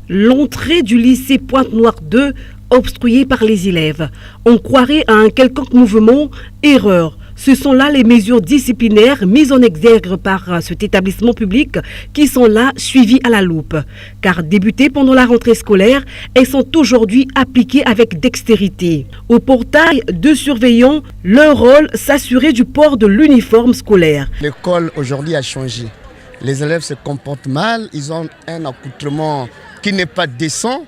L'entrée du lycée Pointe-Noire 2 obstruée par les élèves. On croirait à un quelconque mouvement, erreur. Ce sont là les mesures disciplinaires mises en exergue par cet établissement public qui sont là suivies à la loupe. Car débutées pendant la rentrée scolaire, elles sont aujourd'hui appliquées avec dextérité. Au portail, deux surveillants, leur rôle, s'assurer du port de l'uniforme scolaire. L'école aujourd'hui a changé. Les élèves se comportent mal, ils ont un accoutrement qui n'est pas décent.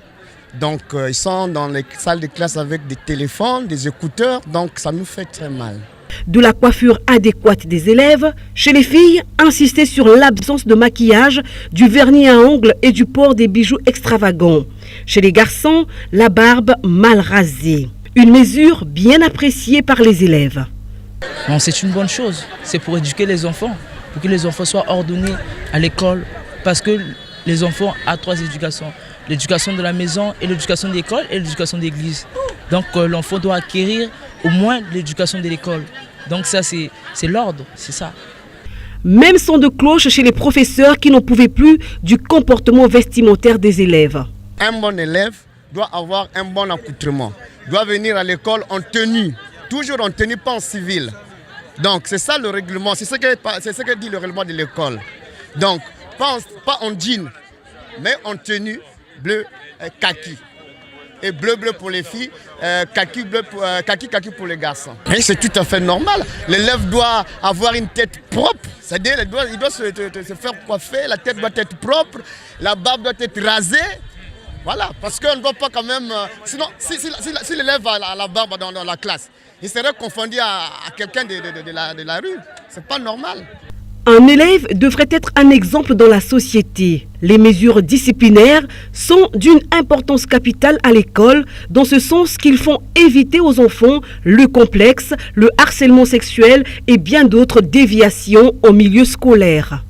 Donc ils sont dans les salles de classe avec des téléphones, des écouteurs, donc ça nous fait très mal. De la coiffure adéquate des élèves, chez les filles, insister sur l'absence de maquillage, du vernis à ongles et du port des bijoux extravagants. Chez les garçons, la barbe mal rasée. Une mesure bien appréciée par les élèves. Non, c'est une bonne chose, c'est pour éduquer les enfants, pour que les enfants soient ordonnés à l'école, parce que les enfants ont trois éducations. L'éducation de la maison et l'éducation de l'école et l'éducation d'église. Donc l'enfant doit acquérir au moins l'éducation de l'école. Donc ça c'est l'ordre, c'est ça. Même son de cloche chez les professeurs qui n'en pouvaient plus du comportement vestimentaire des élèves. Un bon élève doit avoir un bon accoutrement, doit venir à l'école en tenue, toujours en tenue, pas en civil. Donc c'est ça le règlement, c'est ce que dit le règlement de l'école. Donc pas en jean, mais en tenue bleu kaki. Et bleu pour les filles, kaki pour les garçons. Et c'est tout à fait normal. L'élève doit avoir une tête propre, c'est-à-dire il doit se faire coiffer, la tête doit être propre, la barbe doit être rasée. Voilà, parce qu'on ne doit pas quand même... Sinon, si l'élève a la barbe dans la classe, il serait confondu à quelqu'un de la rue. C'est pas normal. Un élève devrait être un exemple dans la société. Les mesures disciplinaires sont d'une importance capitale à l'école, dans ce sens qu'ils font éviter aux enfants le complexe, le harcèlement sexuel et bien d'autres déviations au milieu scolaire.